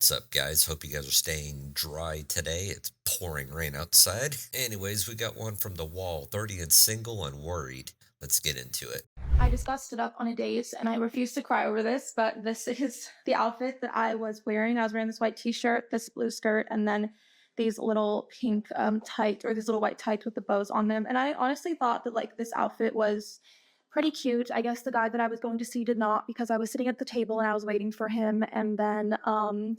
What's up, guys? Hope you guys are staying dry today. It's pouring rain outside. Anyways, we got one from the wall, 30 and single and worried. Let's get into it. I just got stood up on a date and I refuse to cry over this, but this is the outfit that I was wearing. I was wearing this white t-shirt, this blue skirt, and then these little pink tights or these little white tights with the bows on them. And I honestly thought that like this outfit was pretty cute. I guess the guy that I was going to see did not because I was sitting at the table and I was waiting for him. And then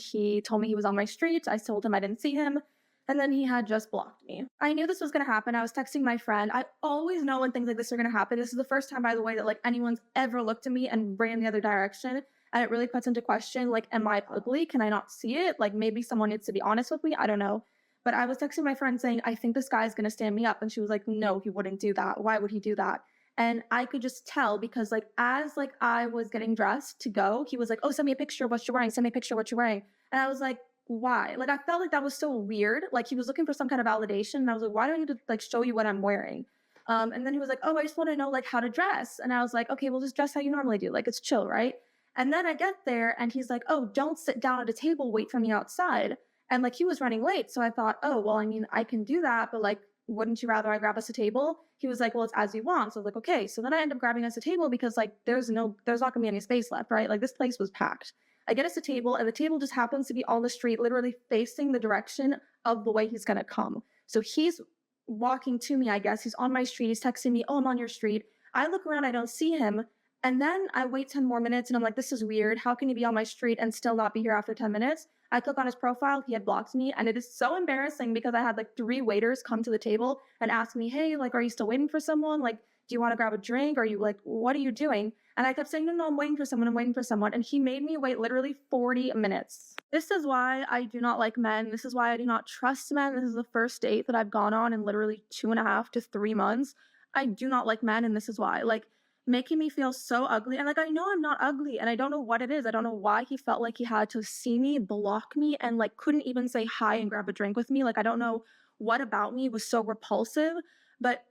he told me he was on my street. I told him I didn't see him. And then he had just blocked me. I knew this was gonna happen. I was texting my friend. I always know when things like this are gonna happen. This is the first time, by the way, that like anyone's ever looked at me and ran the other direction. And it really puts into question, like, am I ugly? Can I not see it? Like maybe someone needs to be honest with me. I don't know. But I was texting my friend saying, I think this guy's gonna stand me up. And she was like, no, he wouldn't do that. Why would he do that? And I could just tell because like as like I was getting dressed to go, he was like, oh, send me a picture of what you're wearing. Send me a picture of what you're wearing. And I was like, why? Like I felt like that was so weird. Like he was looking for some kind of validation. And I was like, why do I need to like show you what I'm wearing? And then he was like, oh, I just want to know like how to dress. And I was like, okay, well just dress how you normally do. Like it's chill, right? And then I get there and he's like, oh, don't sit down at a table, wait for me outside. And like he was running late. So I thought, oh, well, I mean, I can do that, but like, wouldn't you rather I grab us a table? He was like, well, it's as you want. So I was like, okay. So then I end up grabbing us a table because like there's not gonna be any space left, right? Like this place was packed. I get us a table, and the table just happens to be on the street, literally facing the direction of the way he's gonna come. So he's walking to me, I guess. He's on my street. He's texting me, oh, I'm on your street. I look around, I don't see him. And then I wait 10 more minutes and I'm like, this is weird. How can he be on my street and still not be here after 10 minutes? I click on his profile. He had blocked me. And it is so embarrassing because I had like three waiters come to the table and ask me, hey, like, are you still waiting for someone? Like, do you want to grab a drink? Are you like, what are you doing? And I kept saying, no, no, I'm waiting for someone. I'm waiting for someone. And he made me wait literally 40 minutes. This is why I do not like men. This is why I do not trust men. This is the first date that I've gone on in literally 2.5 to 3 months. I do not like men. And this is why. Like, making me feel so ugly. And like, I know I'm not ugly and I don't know what it is. I don't know why he felt like he had to see me, block me, and like couldn't even say hi and grab a drink with me. Like, I don't know what about me was so repulsive, but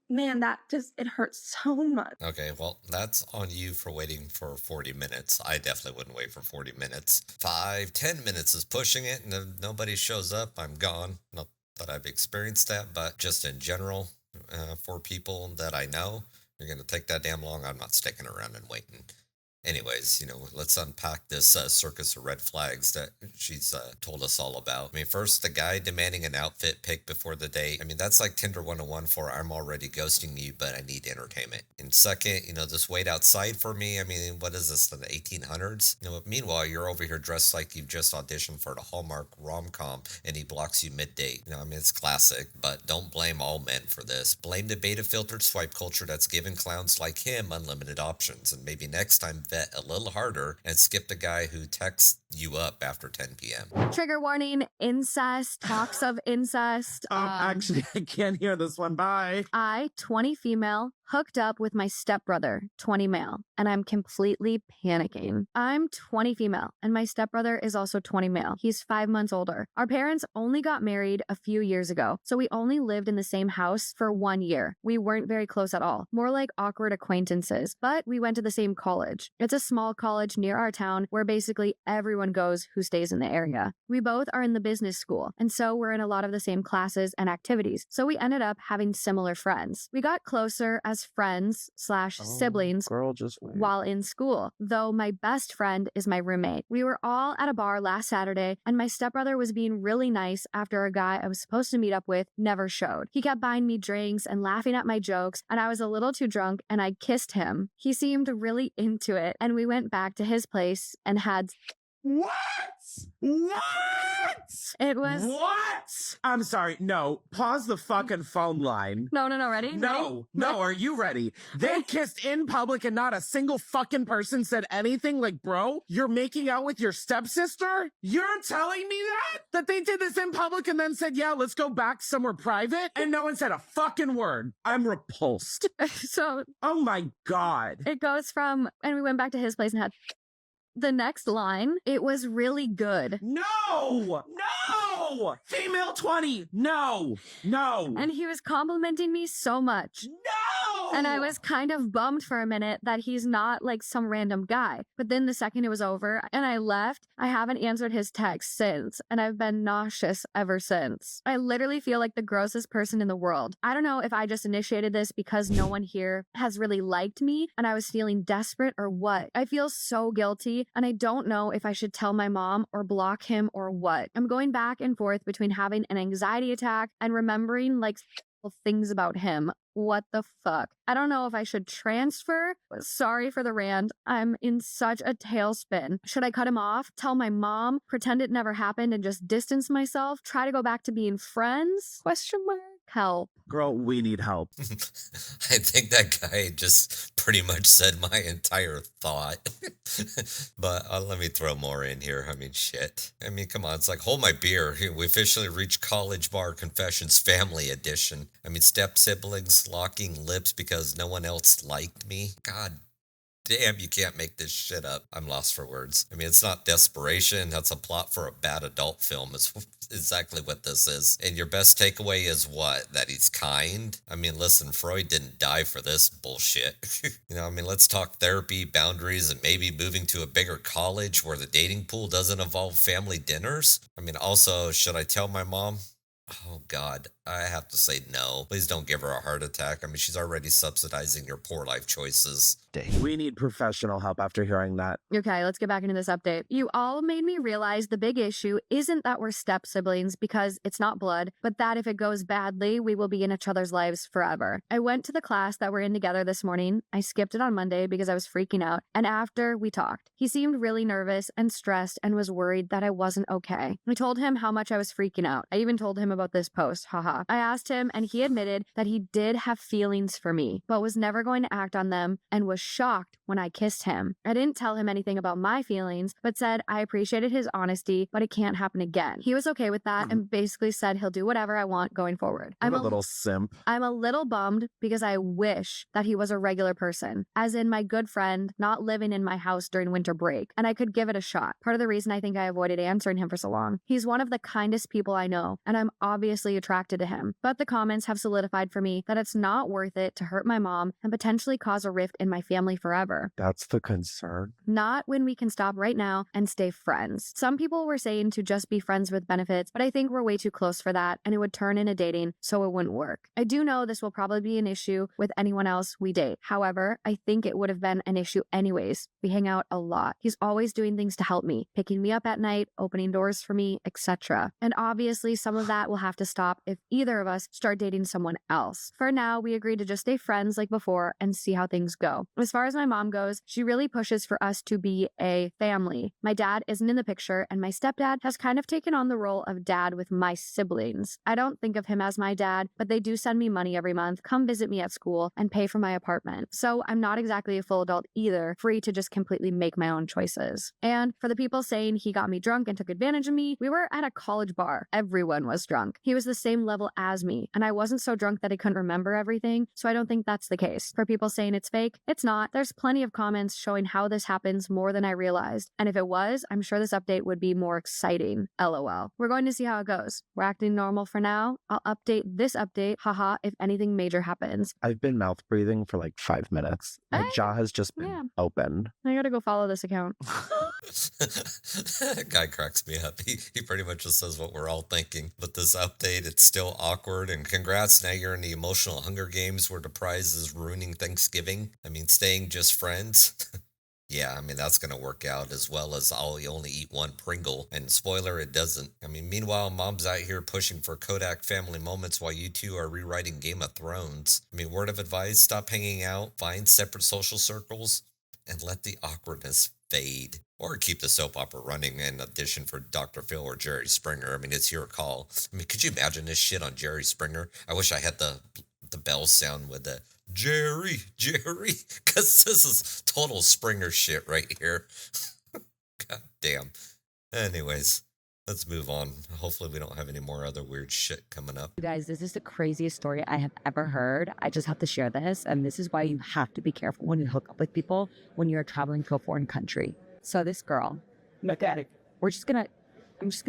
man, that just, it hurts so much. Okay, well, that's on you for waiting for 40 minutes. I definitely wouldn't wait for 40 minutes. 5, 10 minutes is pushing it, and if nobody shows up, I'm gone. Not that I've experienced that, but just in general, for people that I know, you're going to take that damn long. I'm not sticking around and waiting. Anyways, let's unpack this circus of red flags that she's told us all about. I mean, first, the guy demanding an outfit pick before the date. I mean, that's like Tinder 101 for I'm already ghosting you, but I need entertainment. And second, just wait outside for me. I mean, what is this, the 1800s? Meanwhile, you're over here dressed like you've just auditioned for the Hallmark rom-com and he blocks you mid-date. I mean, it's classic, but don't blame all men for this. Blame the beta-filtered swipe culture that's given clowns like him unlimited options. And maybe next time, a little harder and skip the guy who texts you up after 10 p.m. Trigger warning, incest, talks of incest. Actually, I can't hear this one. Bye. I, 20 female, hooked up with my stepbrother, 20 male, and I'm completely panicking. I'm 20 female, and my stepbrother is also 20 male. He's 5 months older. Our parents only got married a few years ago, so we only lived in the same house for 1 year. We weren't very close at all, more like awkward acquaintances, but we went to the same college. It's a small college near our town where basically everyone goes who stays in the area. We both are in the business school, and so we're in a lot of the same classes and activities, so we ended up having similar friends. We got closer as friends slash siblings while in school, though my best friend is my roommate. We were all at a bar last Saturday, and my stepbrother was being really nice after a guy I was supposed to meet up with never showed. He kept buying me drinks and laughing at my jokes, and I was a little too drunk and I kissed him. He seemed really into it, and we went back to his place and had What? What? it was What? I'm sorry. No. Pause the fucking phone line. no, ready? No. Are you ready? They kissed in public and not a single fucking person said anything. Like, bro, you're making out with your stepsister? You're telling me that they did this in public and then said, yeah, let's go back somewhere private? And no one said a fucking word. I'm repulsed. So Oh my God. it goes from, and we went back to his place and had the next line. It was really good. No! Female 20! No! And he was complimenting me so much. No! And I was kind of bummed for a minute that he's not like some random guy. But then the second it was over and I left, I haven't answered his text since, and I've been nauseous ever since. I literally feel like the grossest person in the world. I don't know if I just initiated this because no one here has really liked me and I was feeling desperate or what. I feel so guilty and I don't know if I should tell my mom or block him or what. I'm going back and forth between having an anxiety attack and remembering like things about him. What the fuck? I don't know if I should transfer. Sorry for the rant. I'm in such a tailspin. Should I cut him off? Tell my mom? Pretend it never happened and just distance myself? Try to go back to being friends? Question mark? Help. Girl, we need help. I think that guy just pretty much said my entire thought. But let me throw more in here. I mean, shit. I mean, come on. It's like, hold my beer. We officially reached College Bar Confessions Family Edition. I mean, step siblings locking lips because no one else liked me. God damn, you can't make this shit up. I'm lost for words. I mean, it's not desperation. That's a plot for a bad adult film. It's exactly what this is. And your best takeaway is what? That he's kind? I mean, listen, Freud didn't die for this bullshit. I mean, let's talk therapy, boundaries, and maybe moving to a bigger college where the dating pool doesn't involve family dinners. I mean, also, should I tell my mom? Oh, God, I have to say no. Please don't give her a heart attack. I mean, she's already subsidizing your poor life choices. We need professional help after hearing that. Okay, let's get back into this update. You all made me realize the big issue isn't that we're step siblings because it's not blood, but that if it goes badly, we will be in each other's lives forever. I went to the class that we're in together this morning. I skipped it on Monday because I was freaking out. And after we talked, he seemed really nervous and stressed and was worried that I wasn't okay. I told him how much I was freaking out. I even told him about this post, haha. I asked him and he admitted that he did have feelings for me, but was never going to act on them and was shocked when I kissed him. I didn't tell him anything about my feelings, but said I appreciated his honesty, but it can't happen again. He was okay with that and basically said he'll do whatever I want going forward. I'm a little simp. I'm a little bummed because I wish that he was a regular person, as in my good friend, not living in my house during winter break, and I could give it a shot. Part of the reason I think I avoided answering him for so long. He's one of the kindest people I know, and I'm obviously attracted to him, but the comments have solidified for me that it's not worth it to hurt my mom and potentially cause a rift in my family forever. That's the concern. Not when we can stop right now and stay friends. Some people were saying to just be friends with benefits, but I think we're way too close for that and it would turn into dating, so it wouldn't work. I do know this will probably be an issue with anyone else we date. However, I think it would have been an issue anyways. We hang out a lot. He's always doing things to help me, picking me up at night, opening doors for me, etc. And obviously some of that will have to stop if either of us start dating someone else. For now, we agreed to just stay friends like before and see how things go. As far as my mom goes, she really pushes for us to be a family. My dad isn't in the picture, and my stepdad has kind of taken on the role of dad with my siblings. I don't think of him as my dad, but they do send me money every month, come visit me at school, and pay for my apartment. So I'm not exactly a full adult either, free to just completely make my own choices. And for the people saying he got me drunk and took advantage of me, we were at a college bar. Everyone was drunk. He was the same level as me, and I wasn't so drunk that I couldn't remember everything, so I don't think that's the case. For people saying it's fake, it's not. There's plenty of comments showing how this happens more than I realized, and if it was, I'm sure this update would be more exciting. LOL. We're going to see how it goes. We're acting normal for now. I'll update this update, haha, if anything major happens. I've been mouth breathing for like 5 minutes. My jaw has just been open. I gotta go follow this account. That guy cracks me up. He pretty much just says what we're all thinking. But this update, it's still awkward. And congrats, now you're in the emotional Hunger Games where the prize is ruining Thanksgiving. I mean, staying just friends. Yeah, I mean, that's going to work out as well as I'll only eat one Pringle. And spoiler, it doesn't. I mean, meanwhile, mom's out here pushing for Kodak family moments while you two are rewriting Game of Thrones. I mean, word of advice, stop hanging out, find separate social circles, and let the awkwardness fade. Or keep the soap opera running in addition for Dr. Phil or Jerry Springer. I mean, it's your call. I mean, could you imagine this shit on Jerry Springer? I wish I had the bell sound with the Jerry, because this is total Springer shit right here. God damn. Anyways, let's move on. Hopefully we don't have any more other weird shit coming up. You guys, this is the craziest story I have ever heard. I just have to share this, and this is why you have to be careful when you hook up with people when you're traveling to a foreign country. So this girl, I'm just gonna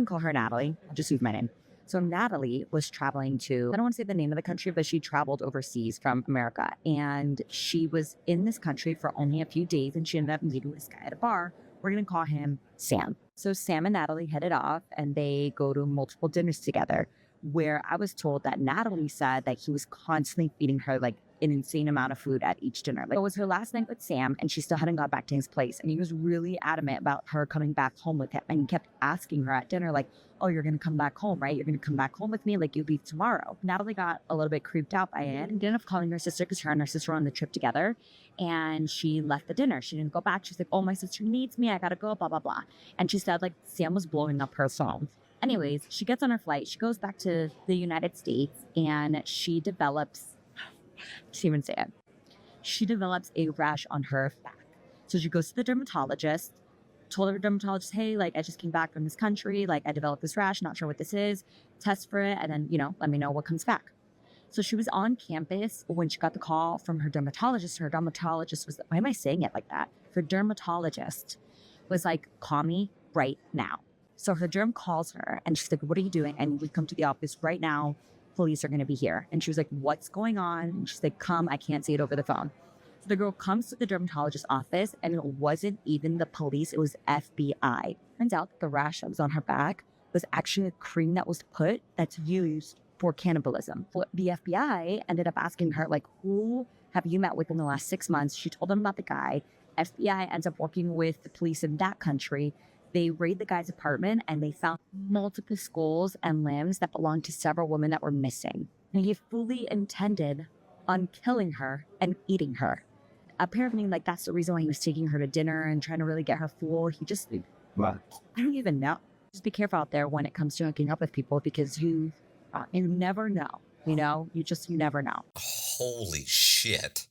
call her Natalie. I'll just use my name. So Natalie was traveling to, I don't want to say the name of the country, but she traveled overseas from America. And she was in this country for only a few days and she ended up meeting this guy at a bar. We're going to call him Sam. So Sam and Natalie headed off and they go to multiple dinners together, where I was told that Natalie said that he was constantly feeding her like an insane amount of food at each dinner. Like, it was her last night with Sam and she still hadn't got back to his place. And he was really adamant about her coming back home with him. And he kept asking her at dinner, like, oh, you're going to come back home, right? You're going to come back home with me? Like, you leave tomorrow. Natalie got a little bit creeped out by it and ended up calling her sister because her and her sister were on the trip together. And she left the dinner. She didn't go back. She's like, oh, my sister needs me. I got to go, blah, blah, blah. And she said, like, Sam was blowing up her phone. Anyways, she gets on her flight. She goes back to the United States and she develops, she didn't even say it. She develops a rash on her back. So she goes to the dermatologist, told her dermatologist, hey, like, I just came back from this country. Like, I developed this rash, not sure what this is. Test for it. And then, let me know what comes back. So she was on campus when she got the call from her dermatologist. Her dermatologist was, why am I saying it like that? Her dermatologist was like, call me right now. So her derm calls her and she's like, what are you doing? And we come to the office right now. Police are going to be here. And she was like, what's going on? And she's like, come, I can't say it over the phone. So the girl comes to the dermatologist's office and it wasn't even the police. It was FBI. Turns out that the rash that was on her back was actually a cream that was put that's used for cannibalism. So the FBI ended up asking her, like, who have you met with in the last 6 months? She told them about the guy. FBI ends up working with the police in that country. They raid the guy's apartment and they found multiple skulls and limbs that belonged to several women that were missing. And he fully intended on killing her and eating her. Apparently, like, that's the reason why he was taking her to dinner and trying to really get her full. He just, I don't even know. Just be careful out there when it comes to hooking up with people because you never know. You just never know. Holy shit.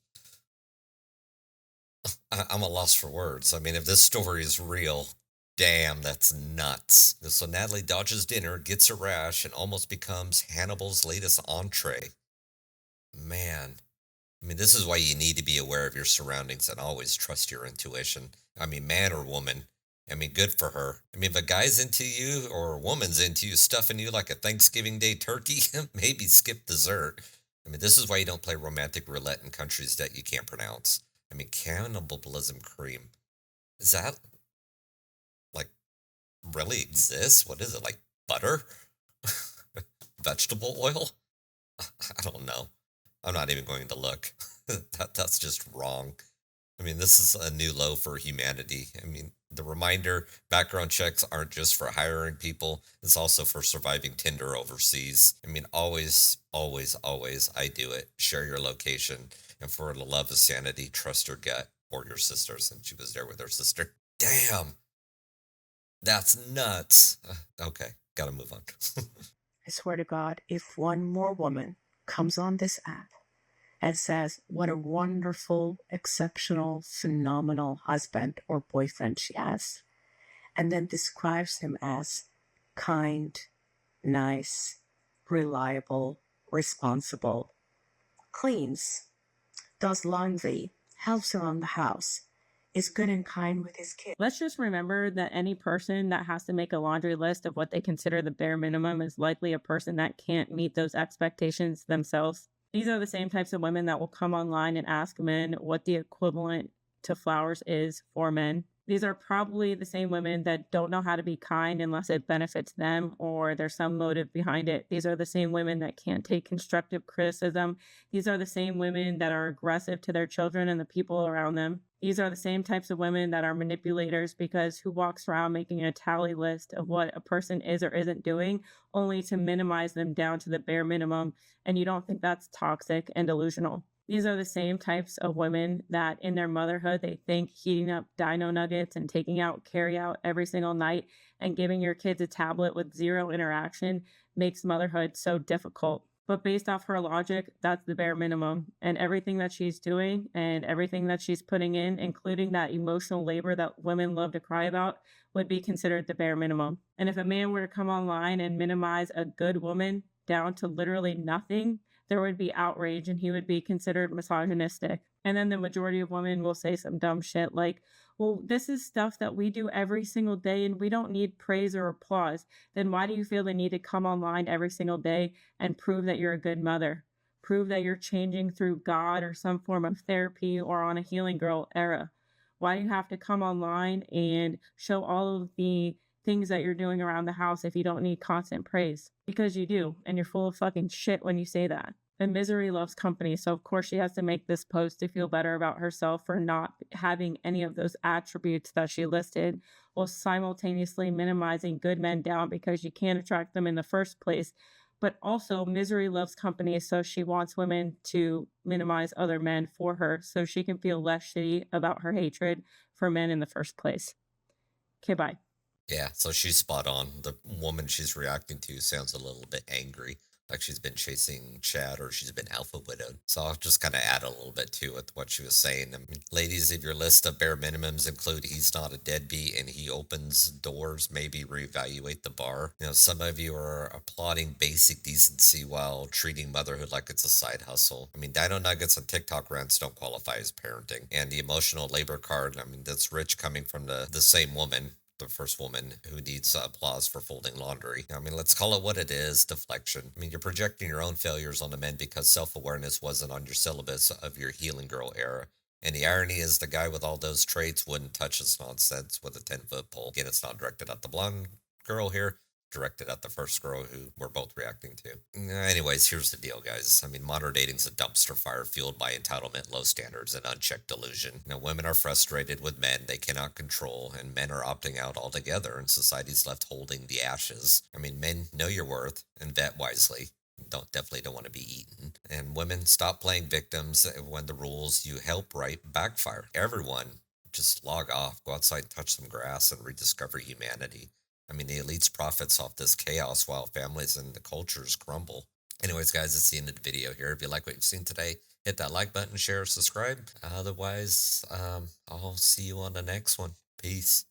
I'm a loss for words. I mean, if this story is real, damn, that's nuts. So Natalie dodges dinner, gets a rash, and almost becomes Hannibal's latest entree. Man. I mean, this is why you need to be aware of your surroundings and always trust your intuition. I mean, man or woman. I mean, good for her. I mean, if a guy's into you or a woman's into you, stuffing you like a Thanksgiving Day turkey, maybe skip dessert. I mean, this is why you don't play romantic roulette in countries that you can't pronounce. I mean, cannibalism cream. Is that, like, really exists? What is it, like butter? Vegetable oil? I don't know. I'm not even going to look. That's just wrong. I mean, this is a new low for humanity. I mean, the reminder, background checks aren't just for hiring people. It's also for surviving Tinder overseas. I mean, always, always, always, I do it. Share your location. And for the love of sanity, trust your gut or your sister, since she was there with her sister. Damn. That's nuts. Okay, gotta move on. I swear to God, if one more woman comes on this app and says what a wonderful, exceptional, phenomenal husband or boyfriend she has, and then describes him as kind, nice, reliable, responsible, cleans, does laundry, helps around the house, is good and kind with his kids. Let's just remember that any person that has to make a laundry list of what they consider the bare minimum is likely a person that can't meet those expectations themselves. These are the same types of women that will come online and ask men what the equivalent to flowers is for men. These are probably the same women that don't know how to be kind unless it benefits them or there's some motive behind it. These are the same women that can't take constructive criticism. These are the same women that are aggressive to their children and the people around them. These are the same types of women that are manipulators, because who walks around making a tally list of what a person is or isn't doing only to minimize them down to the bare minimum, and you don't think that's toxic and delusional. These are the same types of women that in their motherhood, they think heating up dino nuggets and taking out carry out every single night and giving your kids a tablet with zero interaction makes motherhood so difficult. But based off her logic, that's the bare minimum. And everything that she's doing and everything that she's putting in, including that emotional labor that women love to cry about, would be considered the bare minimum. And if a man were to come online and minimize a good woman down to literally nothing, there would be outrage and he would be considered misogynistic. And then the majority of women will say some dumb shit like, Well, this is stuff that we do every single day and we don't need praise or applause. Then why do you feel the need to come online every single day and prove that you're a good mother? Prove that you're changing through God or some form of therapy or on a healing girl era? Why do you have to come online and show all of the things that you're doing around the house if you don't need constant praise? Because you do, and you're full of fucking shit when you say that. And misery loves company, so of course she has to make this post to feel better about herself for not having any of those attributes that she listed, while simultaneously minimizing good men down because you can't attract them in the first place. But also, misery loves company, so she wants women to minimize other men for her so she can feel less shitty about her hatred for men in the first place. Okay, bye. Yeah, so she's spot on. The woman she's reacting to sounds a little bit angry, like she's been chasing Chad or she's been alpha widowed. So I'll just kind of add a little bit to it, what she was saying. I mean, ladies, if your list of bare minimums include he's not a deadbeat and he opens doors, maybe reevaluate the bar. You know, some of you are applauding basic decency while treating motherhood like it's a side hustle. I mean, Dino Nuggets and TikTok rants don't qualify as parenting. And the emotional labor card, I mean, that's rich coming from the same woman, the first woman who needs applause for folding laundry. I mean, let's call it what it is, deflection. I mean, you're projecting your own failures on the men because self-awareness wasn't on your syllabus of your healing girl era. And the irony is the guy with all those traits wouldn't touch this nonsense with a 10-foot pole. Again, it's not directed at the blonde girl here, directed at the first girl who we're both reacting to. Anyways, here's the deal, guys. I mean, modern dating's a dumpster fire fueled by entitlement, low standards, and unchecked delusion. You know, women are frustrated with men they cannot control, and men are opting out altogether, and society's left holding the ashes. I mean, men, know your worth and vet wisely. Definitely don't want to be eaten. And women, stop playing victims when the rules you help write backfire. Everyone, just log off, go outside, touch some grass, and rediscover humanity. I mean, the elites profits off this chaos while families and the cultures crumble. Anyways, guys, that's the end of the video here. If you like what you've seen today, hit that like button, share, subscribe. Otherwise, I'll see you on the next one. Peace.